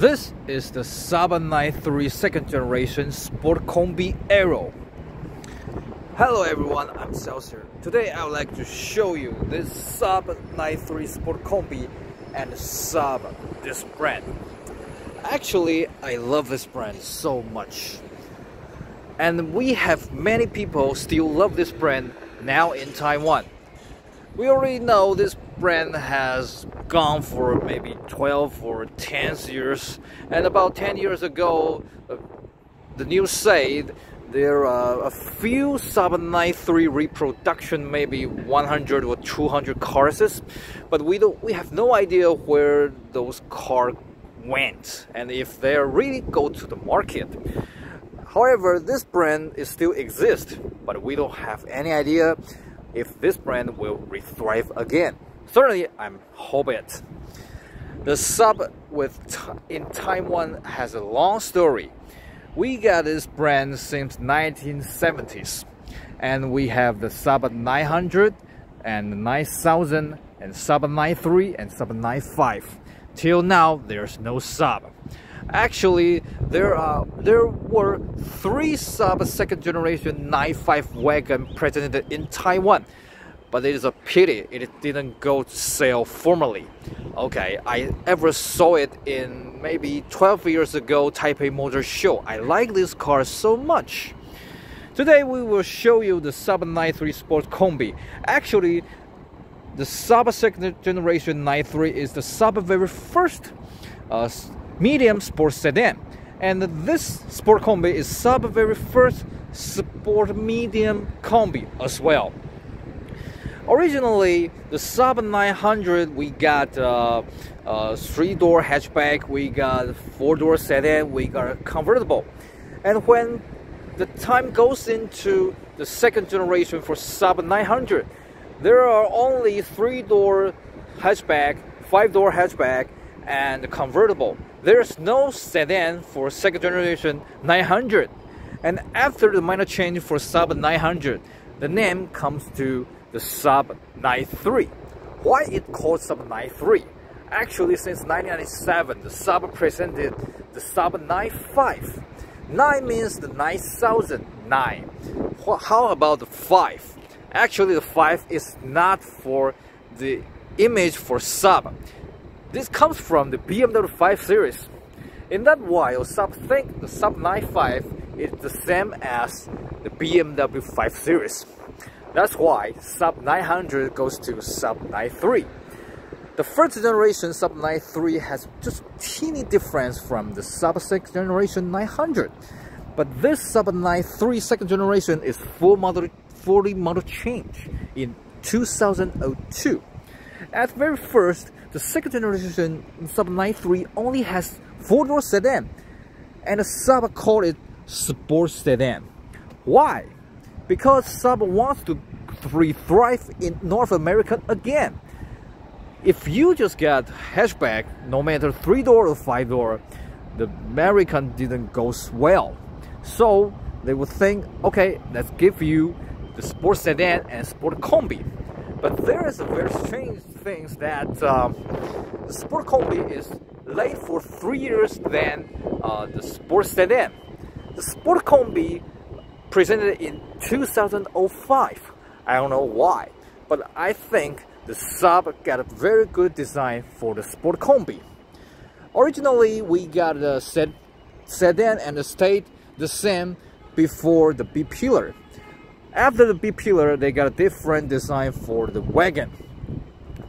This is the Saab 93 second generation Sport Combi Aero. Hello everyone, I'm Celsius. Today I would like to show you this Saab 93 Sport Combi and Saab, this brand. Actually, I love this brand so much. And we have many people still love this brand now in Taiwan. We already know this brand has gone for maybe 12 or 10 years, and about 10 years ago the news said there are a few Saab 93 reproduction, maybe 100 or 200 cars, but we have no idea where those cars went and if they really go to the market. However, this brand is still exists, but we don't have any idea if this brand will thrive again. Certainly, I'm hoping it. The Saab in Taiwan has a long story. We got this brand since 1970s, and we have the Saab 900 and 9000 and Saab 93 and Saab 95. Till now, there's no Saab. Actually, there were 3 Saab second generation 95 wagon presented in Taiwan, but it is a pity it didn't go to sale formally. Okay, I ever saw it in maybe 12 years ago Taipei Motor Show. I like this car so much. Today we will show you the Saab 93 Sport Combi. Actually, the Saab second generation 93 is the Saab very first medium sport sedan, and this Sport Combi is Saab very first sport medium combi as well. Originally, the Saab 900, we got 3-door hatchback, we got 4-door sedan, we got convertible. And when the time goes into the second generation for Saab 900, there are only 3-door hatchback, 5-door hatchback, and convertible. There's no sedan for second generation 900. And after the minor change for Saab 900, the name comes to the Saab 93. Why it called Saab 93? Actually, since 1997, the Saab presented the Saab 95. 9 means the 9009. How about the 5? Actually, the 5 is not for the image for Saab. This comes from the BMW 5 Series. In that while, Saab think the Saab 95 is the same as the BMW 5 Series. That's why Saab 900 goes to Saab 93. The first generation Saab 93 has just teeny difference from the Saab second generation 900. But this Saab 93 second generation is fully model change in 2002. At very first, the second generation Saab 93 only has 4-door sedan, and Saab called it sport sedan. Why? Because Saab wants to thrive in North America again. If you just got hatchback, no matter 3-door or 5-door, the American didn't go well. So they would think, okay, let's give you the sport sedan and sport combi. But there is a very strange thing that the Sport Combi is late for 3 years than the Sport Sedan. The Sport Combi presented in 2005. I don't know why, but I think the Saab got a very good design for the Sport Combi. Originally, we got the sedan and the stayed the same before the B-pillar. After the B-pillar, they got a different design for the wagon.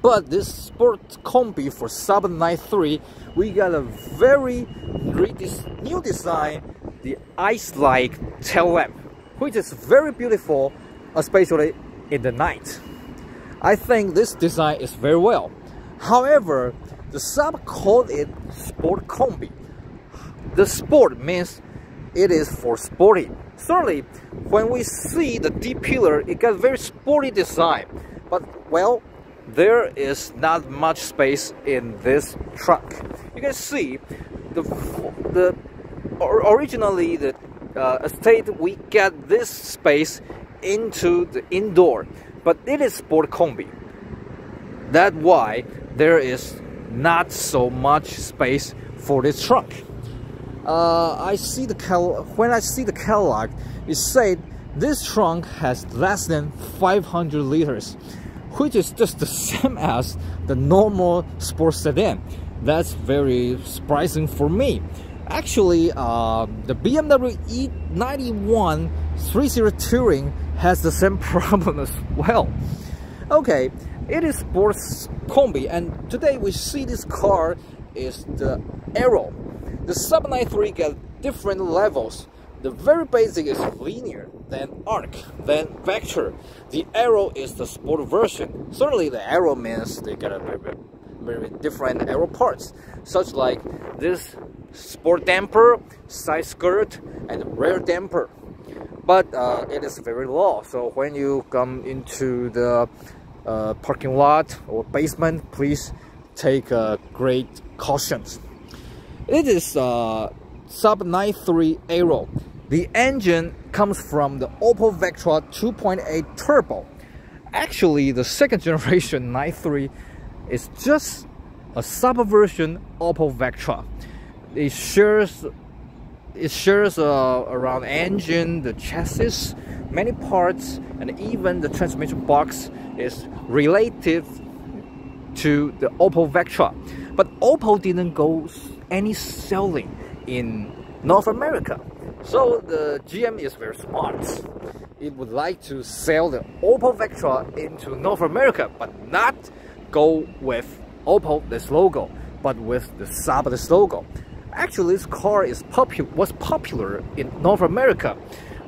But this Sport Combi for Saab 93, we got a very great new design, the ice-like tail lamp, which is very beautiful, especially in the night. I think this design is very well. However, the Saab called it Sport Combi. The sport means it is for sporty. Certainly, when we see the D-pillar, it got very sporty design. But, well, there is not much space in this truck. You can see, originally the estate, we got this space into the indoor. But it is Sport Combi. That's why there is not so much space for this truck. When I see the catalog, it said this trunk has less than 500 liters, which is just the same as the normal sports sedan. That's very surprising for me. Actually, the BMW E91 3 Series Touring has the same problem as well. Okay, it is sports combi, and today we see this car is the Aero. The Sub 93 get different levels. The very basic is linear, then arc, then vector. The Aero is the sport version. Certainly the Aero means they get a very different aero parts, such like this sport damper, side skirt, and rear damper. But it is very low, so when you come into the parking lot or basement, please take great cautions. It is Sub 93 Aero. The engine comes from the Opel Vectra 2.8 Turbo. Actually, the second generation 93 is just a sub-version Opel Vectra. It shares around engine, the chassis, many parts, and even the transmission box is related to the Opel Vectra. But Opel didn't go any selling in North America. So the GM is very smart. It would like to sell the Opel Vectra into North America, but not go with Opel, this logo, but with the Saab, this logo. Actually, this car was popular in North America.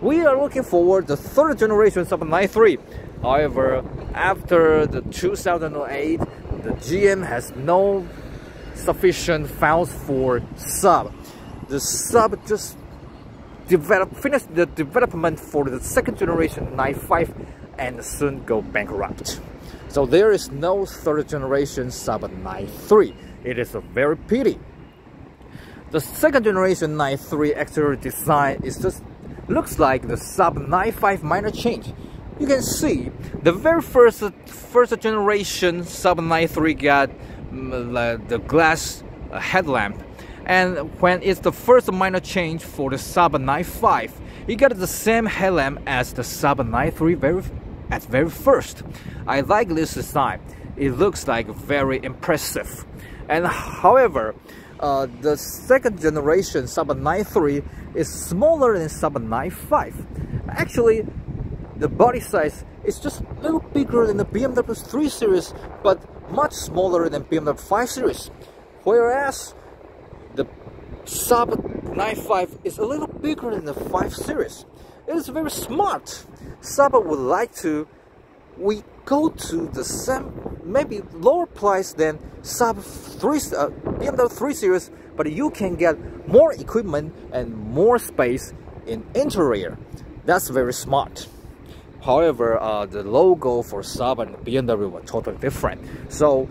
We are looking forward to the third generation Sub 93. However, after the 2008, the GM has no sufficient funds for Saab. The Saab just finished the development for the second generation 95 and soon go bankrupt. So there is no third generation Sub 93. It is a very pity. The second generation 93 exterior design is just looks like the Sub 95 minor change. You can see the very first generation Sub 93 got the glass headlamp. And when it's the first minor change for the Sub 95, it got the same headlamp as the Sub 93 at very first. I like this design. It looks like very impressive. And however, the second generation Sub 93 is smaller than Sub 95. Actually, the body size is just a little bigger than the BMW 3 Series, but much smaller than BMW 5 Series. Whereas the Sub 95 is a little bigger than the 5 Series. It is very smart. Saab would like to go to the same, maybe lower price than BMW 3 Series, but you can get more equipment and more space in interior. That's very smart. However, the logo for Saab and BMW were totally different. So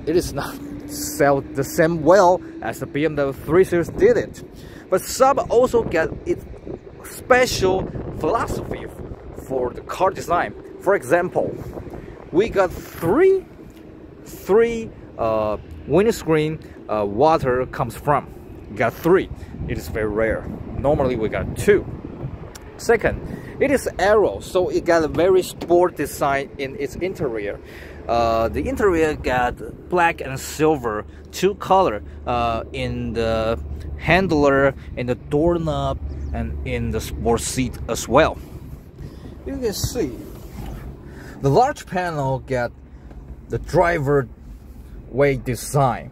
it is not sell the same well as the BMW 3 Series did it. But Saab also got its special philosophy for the car design. For example, we got three windscreen water comes from. We got 3. It is very rare. Normally we got 2. Second, it is Aero, so it got a very sport design in its interior. The interior got black and silver, 2 color in the handler, in the doorknob, and in the sport seat as well. You can see the large panel got the driver way design,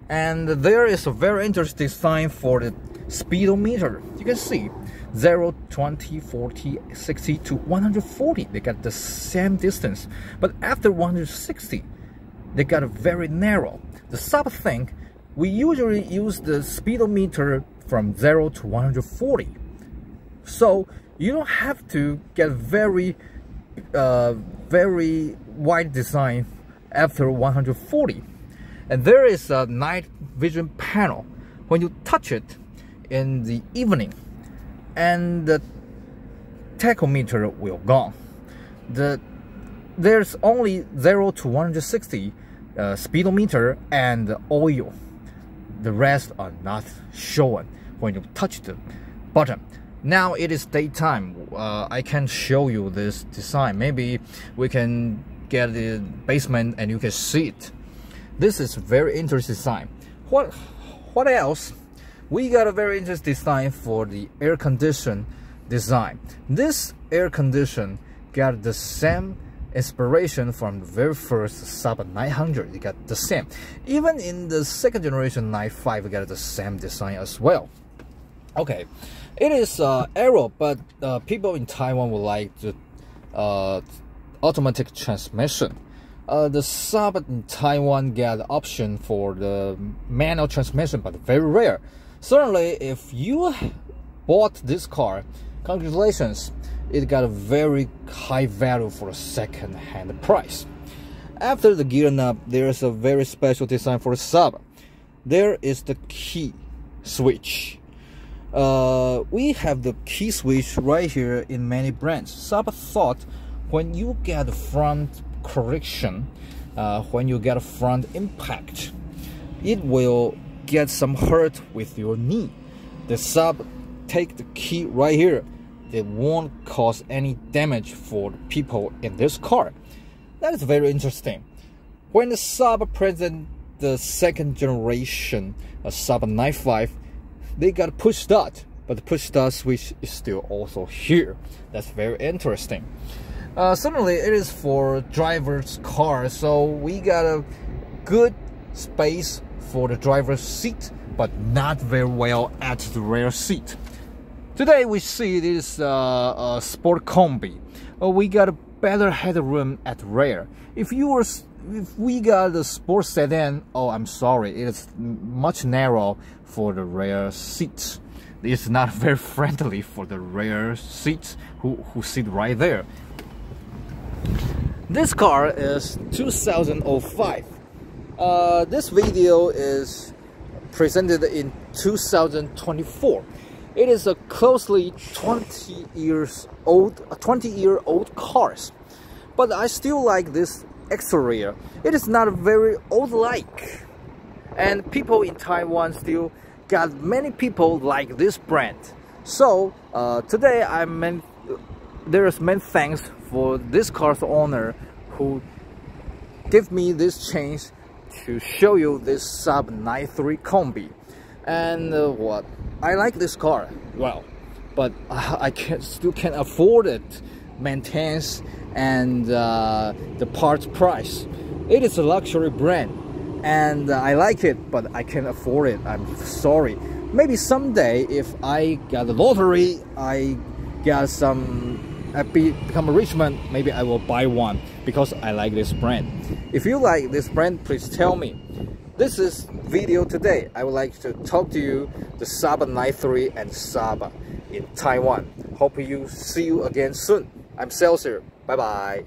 and there is a very interesting design for the speedometer. You can see 0, 20, 40, 60 to 140. They got the same distance, but after 160, they got a very narrow. The Saab thing, we usually use the speedometer from 0 to 140, so you don't have to get very wide design after 140. And there is a night vision panel when you touch it in the evening, and the tachometer will gone. There's only 0 to 160. speedometer and oil. The rest are not shown when you touch the button. Now it is daytime. I can show you this design. Maybe we can get the basement and you can see it. This is very interesting design. What else? We got a very interesting design for the air condition design. This air condition got the same inspiration from the very first Saab 900. It got the same. Even in the second generation 95, we got the same design as well. Okay, it is aero, but people in Taiwan would like the automatic transmission. The Saab in Taiwan got the option for the manual transmission, but very rare. Certainly, if you bought this car, congratulations, it got a very high value for a second-hand price. After the gear knob, there is a very special design for the Saab. There is the key switch. We have the key switch right here in many brands. Saab thought when you get a front correction, when you get a front impact, it will get some hurt with your knee. The Saab take the key right here. It won't cause any damage for the people in this car. That is very interesting. When the Saab present the second generation Saab 95, they got a push start, but the push start switch is still also here. That's very interesting. Certainly it is for driver's car, so we got a good space for the driver's seat, but not very well at the rear seat. Today we see this sport combi. We got a better headroom at rear. If we got the sport sedan, oh, I'm sorry, it is much narrow for the rear seats. It's not very friendly for the rear seats who sit right there. This car is 2005. This video is presented in 2024. It is a closely 20-year-old cars, but I still like this exterior. It is not very old-like, and people in Taiwan still got many people like this brand. So today there's many thanks for this car's owner who gave me this chance to show you this Saab 93 Combi. And what I like this car, well, but I still can't afford it, maintenance and the parts price. It is a luxury brand and I like it, but I can't afford it. I'm sorry. Maybe someday if I got the lottery, I become a rich man, maybe I will buy one because I like this brand. If you like this brand, please tell me. This is video today. I would like to talk to you the Saab 93 and Saab in Taiwan. Hope you see you again soon. I'm Celsius. Bye bye.